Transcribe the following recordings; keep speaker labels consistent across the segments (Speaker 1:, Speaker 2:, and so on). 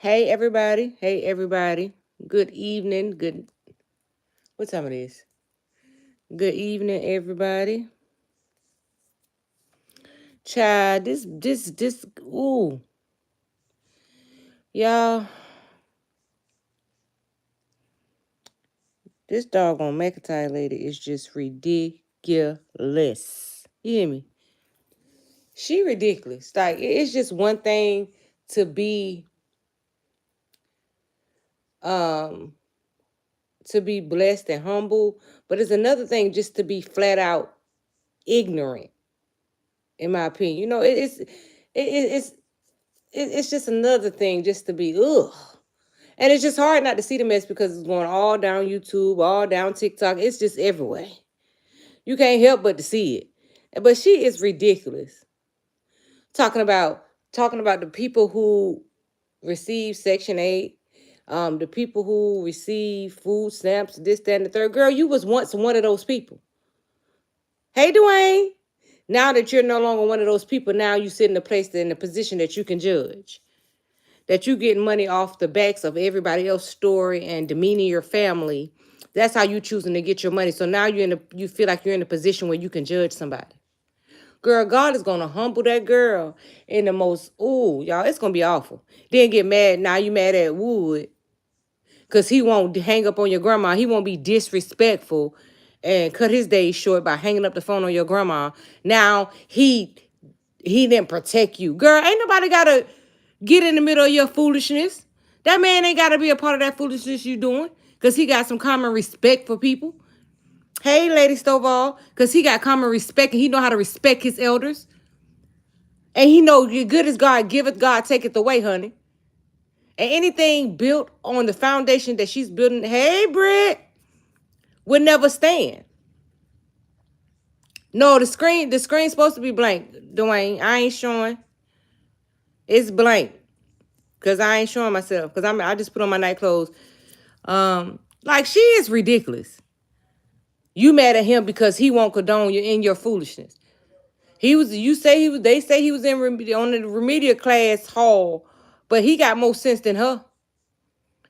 Speaker 1: Hey everybody. Hey everybody. Good evening. What time it is? Good evening, everybody. Child, this ooh. Y'all, this doggone McIntyre lady is just ridiculous. You hear me? She ridiculous. Like it's just one thing to be um blessed and humble, but it's another thing just to be flat out ignorant, in my opinion. It's just another thing just to be ugh. And it's just hard not to see the mess because it's going all down YouTube, all down TikTok. It's just everywhere. You can't help but to see it. But she is ridiculous. Talking about the people who receive Section 8, the people who receive food stamps, this, that, and the third. Girl, you was once one of those people. Hey, Dwayne. Now that you're no longer one of those people, now you sit in a position that you can judge. That you getting money off the backs of everybody else's story and demeaning your family. That's how you choosing to get your money. So now you feel like you're in a position where you can judge somebody. Girl, God is gonna humble that girl in the most, ooh, y'all, it's gonna be awful. Then get mad. Now you mad at Wood because he won't hang up on your grandma. He won't be disrespectful and cut his days short by hanging up the phone on your grandma. Now he didn't protect you. Girl, ain't nobody gotta get in the middle of your foolishness. That man ain't gotta be a part of that foolishness you doing. Cause he got some common respect for people. Hey, Lady Stovall, cause he got common respect and he know how to respect his elders. And he know you're good as God giveth, God taketh away, honey. And anything built on the foundation that she's building, hey, Britt, would never stand. No, the screen's supposed to be blank, Dwayne. I ain't showing. It's blank. Cause I ain't showing myself. Cause I just put on my night clothes. Like she is ridiculous. You mad at him because he won't condone you in your foolishness. They say he was on the remedial class hall, but he got more sense than her.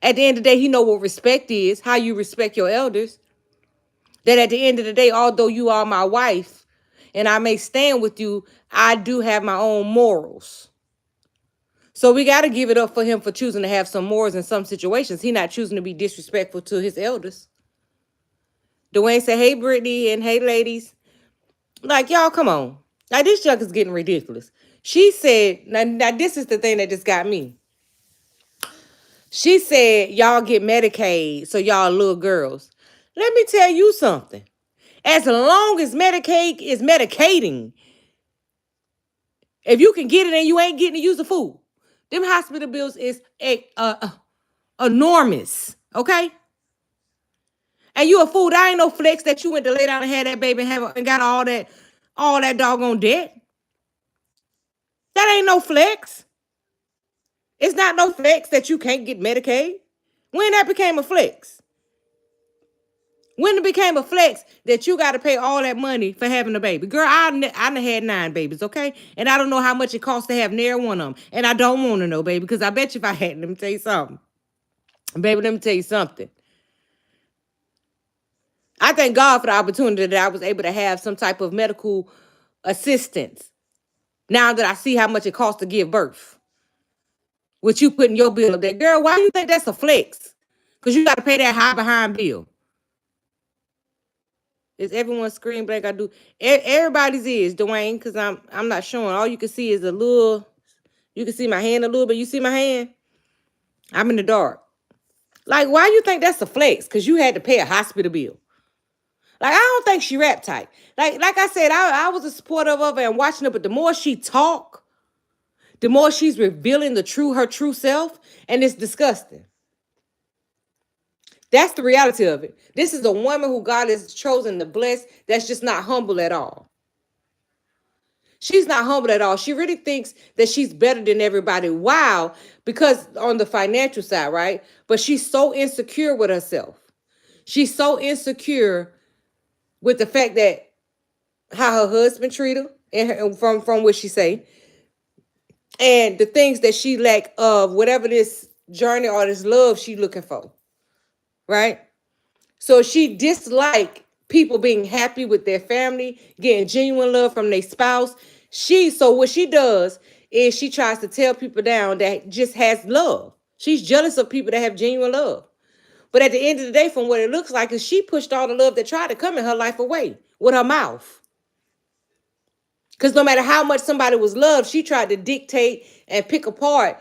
Speaker 1: At the end of the day, he know what respect is, how you respect your elders. That at the end of the day, although you are my wife and I may stand with you, I do have my own morals. So we got to give it up for him for choosing to have some morals in some situations. He not choosing to be disrespectful to his elders. Dwayne said, hey, Brittany, and hey, ladies. Like, y'all, come on. Like, this junk is getting ridiculous. She said, now this is the thing that just got me. She said, y'all get Medicaid, so y'all little girls. Let me tell you something. As long as Medicaid is medicating, if you can get it and you ain't getting to use the food, them hospital bills is enormous, okay? And you a fool. That ain't no flex that you went to lay down and had that baby and got all that doggone debt. That ain't no flex. It's not no flex that you can't get Medicaid. When that became a flex? When it became a flex that you got to pay all that money for having a baby. Girl, I done had 9 babies, okay? And I don't know how much it costs to have near one of them. And I don't want to know, baby, because I bet you if I had, let me tell you something. Baby, let me tell you something. I thank God for the opportunity that I was able to have some type of medical assistance now that I see how much it costs to give birth. With you putting your bill up there. Girl, why do you think that's a flex? Because you got to pay that high behind bill. Is everyone's screen blank? I do. Everybody's is, Dwayne, because I'm not showing. All you can see is a little, you can see my hand a little bit. You see my hand? I'm in the dark. Like, why you think that's a flex? Because you had to pay a hospital bill. Like, I don't think she rap tight. Like I said, I was a supporter of her and watching her, but the more she talk, the more she's revealing her true self, and it's disgusting. That's the reality of it. This is a woman who God has chosen to bless that's just not humble at all. She's not humble at all. She really thinks that she's better than everybody. Wow. Because on the financial side, right? But she's so insecure with herself. She's so insecure with the fact that how her husband treated her and from what she say. And the things that she lack of, whatever this journey or this love she looking for, right? So she dislike people being happy with their family, getting genuine love from their spouse. So what she does is she tries to tell people down that just has love. She's jealous of people that have genuine love. But at the end of the day, from what it looks like, is she pushed all the love that tried to come in her life away with her mouth. Because no matter how much somebody was loved, she tried to dictate and pick apart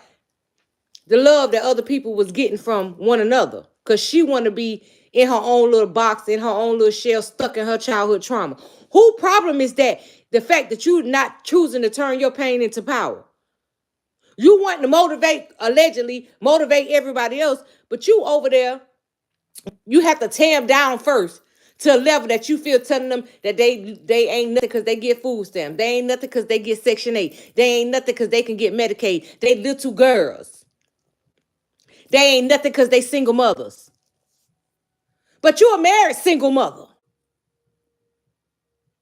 Speaker 1: the love that other people was getting from one another. Because she wanted to be in her own little box, in her own little shell, stuck in her childhood trauma. Who problem is that? The fact that you're not choosing to turn your pain into power. You want to allegedly motivate everybody else, but you over there, you have to tear them down first to a level that you feel telling them that they ain't nothing because they get food stamps. They ain't nothing because they get Section 8. They ain't nothing because they can get Medicaid. They little girls. They ain't nothing because they single mothers. But you a married single mother.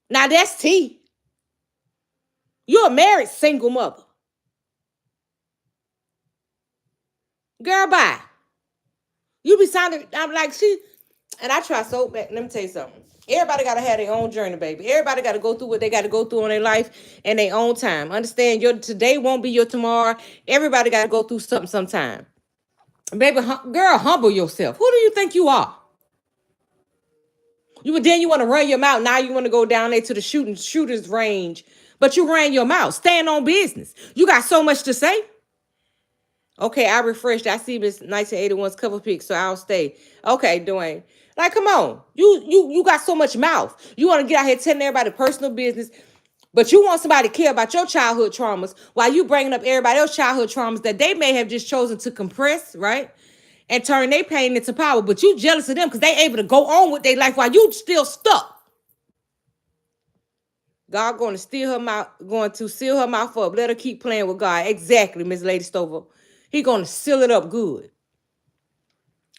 Speaker 1: Now that's T. You're a married single mother. Girl, bye. You be sounding, I'm like, and I try so bad. Let me tell you something. Everybody got to have their own journey, baby. Everybody got to go through what they got to go through in their life in their own time. Understand, your today won't be your tomorrow. Everybody got to go through something sometime. Baby, girl, humble yourself. Who do you think you are? Then you want to run your mouth. Now you want to go down there to the shooter's range. But you ran your mouth. Stand on business. You got so much to say. Okay, I refreshed. I see Miss 1981's cover pic, so I'll stay. Okay, Dwayne. Like, come on. You got so much mouth. You want to get out here telling everybody personal business, but you want somebody to care about your childhood traumas while you bringing up everybody else's childhood traumas that they may have just chosen to compress, right? And turn their pain into power. But you jealous of them because they able to go on with their life while you still stuck. God going to seal her mouth up. Let her keep playing with God. Exactly, Miss Lady Stover. He going to seal it up good.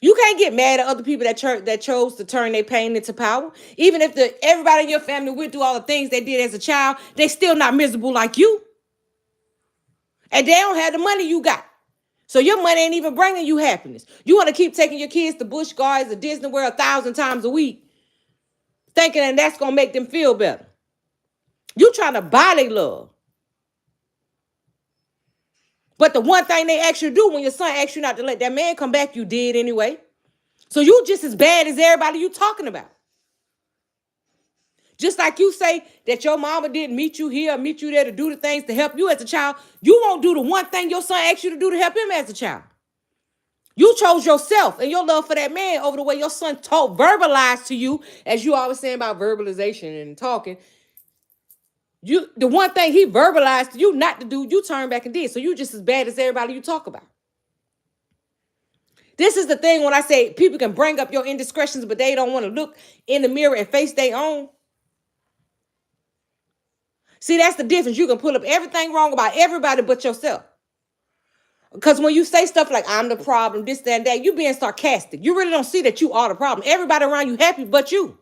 Speaker 1: You can't get mad at other people that chose to turn their pain into power. Even if everybody in your family went through all the things they did as a child, they still not miserable like you. And they don't have the money you got. So your money ain't even bringing you happiness. You want to keep taking your kids to Busch Gardens or Disney World 1,000 times a week, thinking that that's going to make them feel better. You trying to buy their love. But the one thing they ask you to do when your son asks you not to let that man come back, you did anyway. So you just as bad as everybody you talking about. Just like you say that your mama didn't meet you here or meet you there to do the things to help you as a child, you won't do the one thing your son asked you to do to help him as a child. You chose yourself and your love for that man over the way your son verbalized to you, as you always saying about verbalization and talking. The one thing he verbalized to you not to do, you turn back and did. So you just as bad as everybody you talk about. This is the thing when I say people can bring up your indiscretions, but they don't want to look in the mirror and face their own. See, that's the difference. You can pull up everything wrong about everybody but yourself. Because when you say stuff like, I'm the problem, this, that, and that, you being sarcastic. You really don't see that you are the problem. Everybody around you happy but you.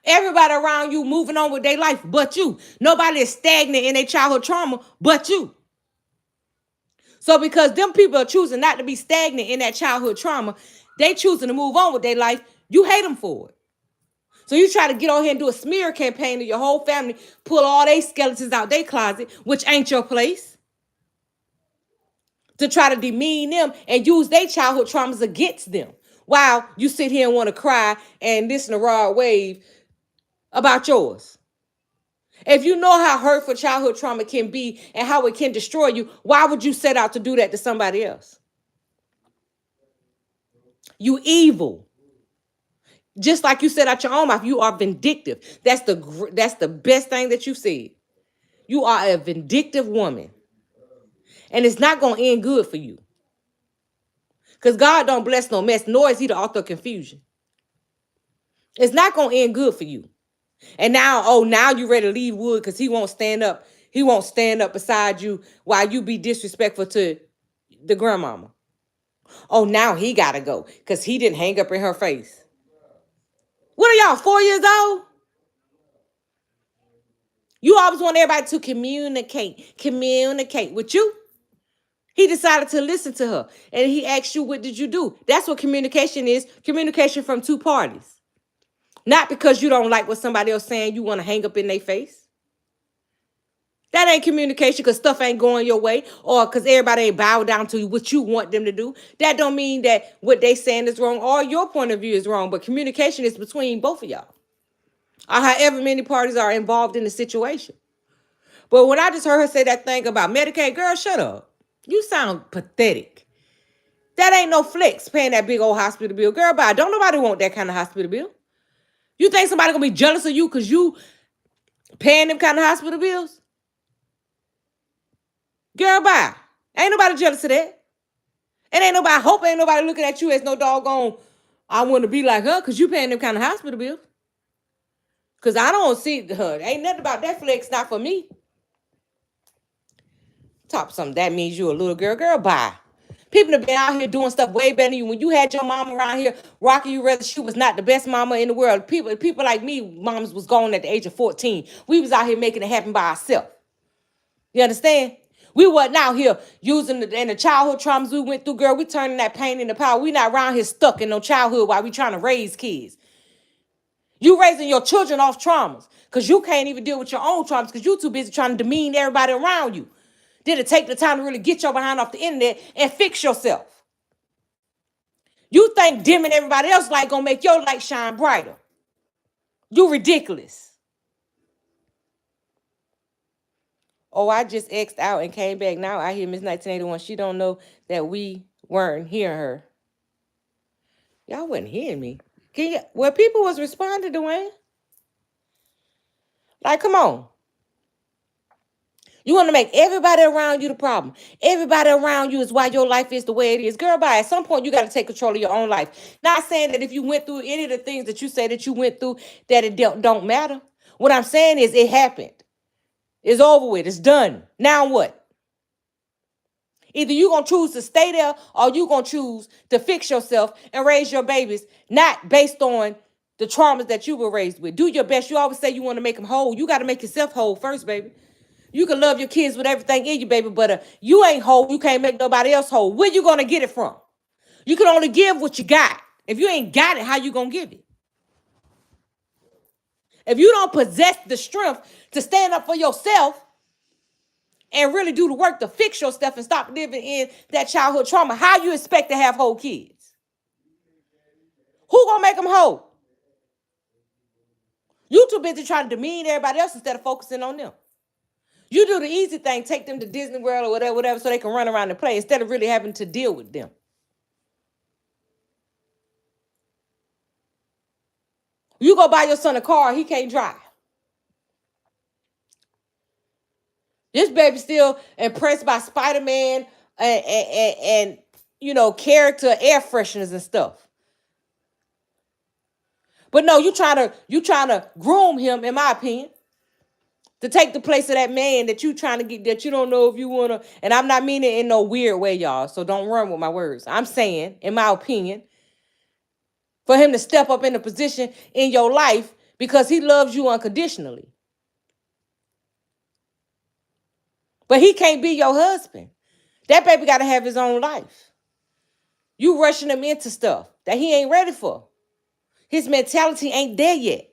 Speaker 1: Everybody around you moving on with their life but you. Nobody is stagnant in their childhood trauma but you. So because them people are choosing not to be stagnant in that childhood trauma, they choosing to move on with their life, you hate them for it. So you try to get on here and do a smear campaign to your whole family, pull all their skeletons out their closet, which ain't your place, to try to demean them and use their childhood traumas against them. While you sit here and want to cry and listen to Rod Wave about yours. If you know how hurtful childhood trauma can be and how it can destroy you, why would you set out to do that to somebody else? You evil. Just like you said out your own mouth, you are vindictive. That's the best thing that you said. You are a vindictive woman. And it's not going to end good for you. Because God don't bless no mess, nor is he the author of confusion. It's not going to end good for you. And now you ready to leave Wood because he won't stand up. He won't stand up beside you while you be disrespectful to the grandmama. Oh, now he got to go because he didn't hang up in her face. What are y'all, 4 years old? You always want everybody to communicate with you. He decided to listen to her. And he asked you, what did you do? That's what communication is. Communication from two parties. Not because you don't like what somebody else saying, you want to hang up in their face. That ain't communication because stuff ain't going your way or because everybody ain't bowed down to what you want them to do. That don't mean that what they saying is wrong or your point of view is wrong, but communication is between both of y'all or however many parties are involved in the situation. But when I just heard her say that thing about Medicaid, girl, shut up. You sound pathetic. That ain't no flex paying that big old hospital bill. Girl, bye. Don't nobody want that kind of hospital bill. You think somebody gonna be jealous of you because you paying them kind of hospital bills? Girl, bye. Ain't nobody jealous of that. And ain't nobody looking at you as no doggone, I want to be like her because you paying them kind of hospital bills. Because I don't see her. Ain't nothing about that flex, not for me. Talk something. That means you a little girl. Girl, bye. People have been out here doing stuff way better than you. When you had your mama around here rocking you, whether she was not the best mama in the world. People like me, moms was gone at the age of 14. We was out here making it happen by ourselves. You understand? We wasn't out here using the childhood traumas we went through, girl. We turning that pain into power. We not around here stuck in no childhood while we trying to raise kids. You raising your children off traumas because you can't even deal with your own traumas because you too busy trying to demean everybody around you. Did it take the time to really get your behind off the internet and fix yourself? You think dimming everybody else's light gonna make your light shine brighter. You ridiculous. Oh, I just X'd out and came back. Now I hear Miss 1981. She don't know that we weren't hearing her. Y'all wasn't hearing me. Well, people was responding, Dwayne. Like, come on. You want to make everybody around you the problem. Everybody around you is why your life is the way it is. Girl, bye. At some point, you got to take control of your own life. Not saying that if you went through any of the things that you say that you went through, that it don't matter. What I'm saying is it happened. It's over with. It's done. Now what? Either you're going to choose to stay there or you're going to choose to fix yourself and raise your babies, not based on the traumas that you were raised with. Do your best. You always say you want to make them whole. You got to make yourself whole first, baby. You can love your kids with everything in you, baby, but you ain't whole. You can't make nobody else whole. Where you going to get it from? You can only give what you got. If you ain't got it, how you going to give it? If you don't possess the strength to stand up for yourself and really do the work to fix your stuff and stop living in that childhood trauma, how you expect to have whole kids? Who gonna make them whole? You too busy trying to demean everybody else instead of focusing on them. You do the easy thing, take them to Disney World or whatever, so they can run around and play instead of really having to deal with them. You go buy your son a car, he can't drive. This baby still impressed by Spider-Man and you know, character air fresheners and stuff. But no, you trying to groom him, in my opinion, to take the place of that man that you trying to get, that you don't know if you want to. And I'm not meaning it in no weird way, y'all. So don't run with my words. I'm saying, in my opinion, for him to step up in a position in your life because he loves you unconditionally. But he can't be your husband. That baby got to have his own life. You rushing him into stuff that he ain't ready for. His mentality ain't there yet.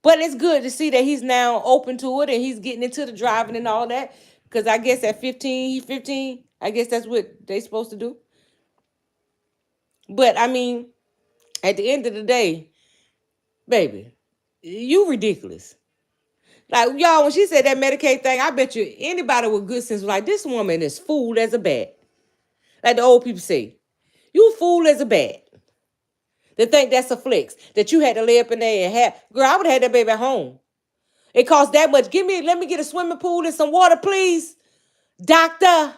Speaker 1: But it's good to see that he's now open to it and he's getting into the driving and all that. Because I guess at 15, I guess that's what they supposed to do. But I mean, at the end of the day, baby, you ridiculous. Like, y'all, when she said that Medicaid thing, I bet you anybody with good sense was like, this woman is fool as a bat. Like the old people say, you fool as a bat. To think that's a flex, that you had to lay up in there and have. Girl, I would have had that baby at home. It costs that much. Let me get a swimming pool and some water, please. Doctor.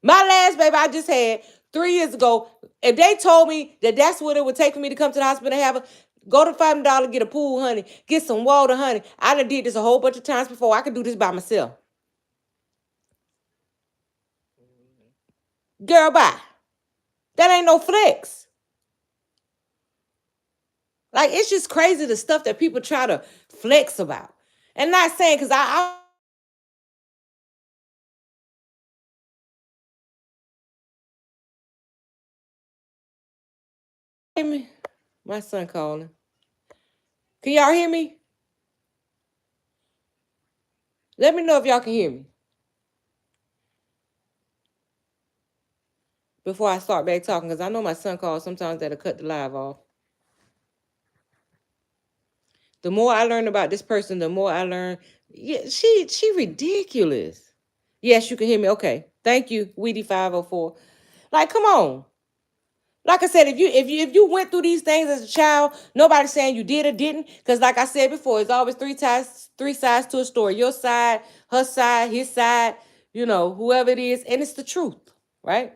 Speaker 1: My last baby I just had 3 years ago, if they told me that that's what it would take for me to come to the hospital and have a, go to $5, get a pool, honey, get some water, honey. I done did this a whole bunch of times before. I could do this by myself. Girl, bye. That ain't no flex. Like, it's just crazy the stuff that people try to flex about. And not saying, because hear me? My son calling. Can y'all hear me? Let me know if y'all can hear me before I start back talking, because I know my son calls. Sometimes that'll cut the live off. The more I learn about this person, the more I learn. Yeah, she ridiculous. Yes, you can hear me. Okay. Thank you, Weedy 504. Like, come on. Like I said, if you went through these things as a child, nobody's saying you did or didn't. Because like I said before, it's always three sides to a story. Your side, her side, his side, whoever it is, and it's the truth, right?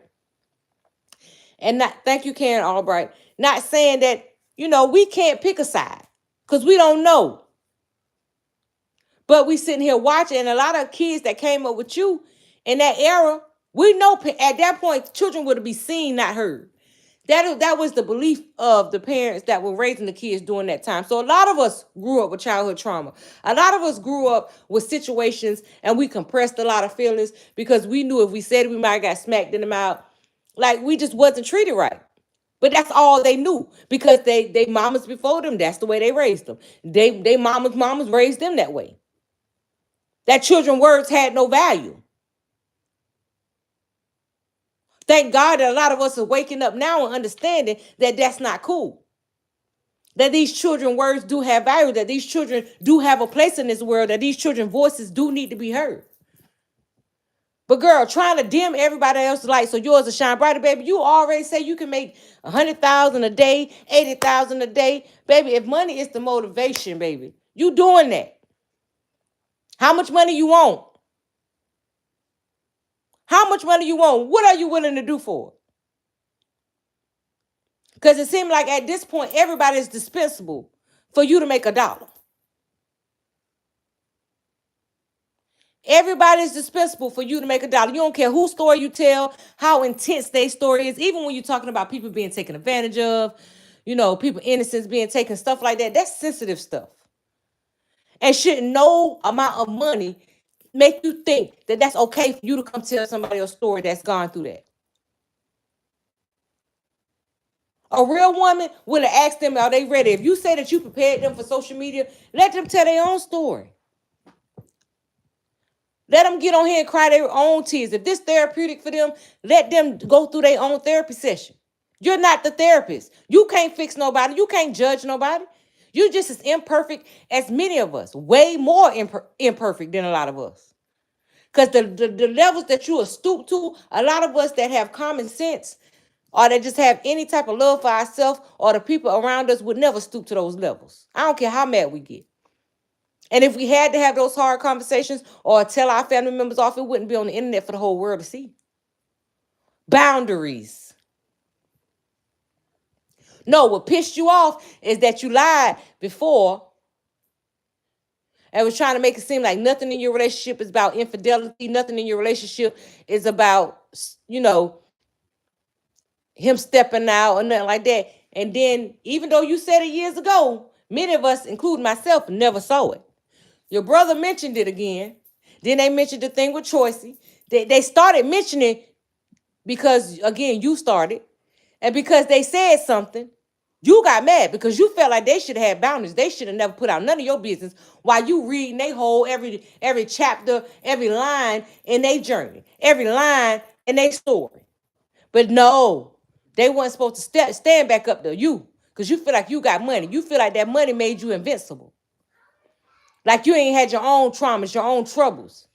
Speaker 1: And not thank you, Karen Albright. Not saying that, we can't pick a side. Because we don't know. But we sitting here watching, and a lot of kids that came up with you in that era, we know at that point, children would be seen, not heard. That was the belief of the parents that were raising the kids during that time. So a lot of us grew up with childhood trauma. A lot of us grew up with situations, and we compressed a lot of feelings because we knew if we said it, we might have got smacked in the mouth. Like, we just wasn't treated right. But that's all they knew because they mamas before them, that's the way they raised them. They mamas raised them that way. That children's words had no value. Thank God that a lot of us are waking up now and understanding that that's not cool. That these children's words do have value, that these children do have a place in this world, that these children's voices do need to be heard. But girl, trying to dim everybody else's light so yours will shine brighter, baby. You already say you can make 100,000 a day, 80,000 a day, baby. If money is the motivation, baby, you doing that. How much money you want? How much money you want? What are you willing to do for it? Because it seems like at this point, everybody is dispensable for you to make $1. Everybody is dispensable for you to make $1. You don't care whose story you tell, how intense their story is. Even when you're talking about people being taken advantage of, people innocence being taken, stuff like that. That's sensitive stuff. And should no amount of money make you think that that's okay for you to come tell somebody else's story that's gone through that? A real woman would have asked them, are they ready? If you say that you prepared them for social media, let them tell their own story. Let them get on here and cry their own tears. If this therapeutic for them, let them go through their own therapy session. You're not the therapist. You can't fix nobody. You can't judge nobody. You're just as imperfect as many of us. Way more imperfect than a lot of us. Because the levels that you are stooped to, a lot of us that have common sense or that just have any type of love for ourselves or the people around us would never stoop to those levels. I don't care how mad we get. And if we had to have those hard conversations or tell our family members off, it wouldn't be on the internet for the whole world to see. Boundaries. No, what pissed you off is that you lied before and was trying to make it seem like nothing in your relationship is about infidelity. Nothing in your relationship is about, him stepping out or nothing like that. And then, even though you said it years ago, many of us, including myself, never saw it. Your brother mentioned it again. Then they mentioned the thing with Choicey. They started mentioning because, again, you started. And because they said something, you got mad because you felt like they should have had boundaries. They should have never put out none of your business while you reading they whole every chapter, every line in their journey, every line in their story. But no, they weren't supposed to stand back up to you because you feel like you got money. You feel like that money made you invincible. Like you ain't had your own traumas, your own troubles.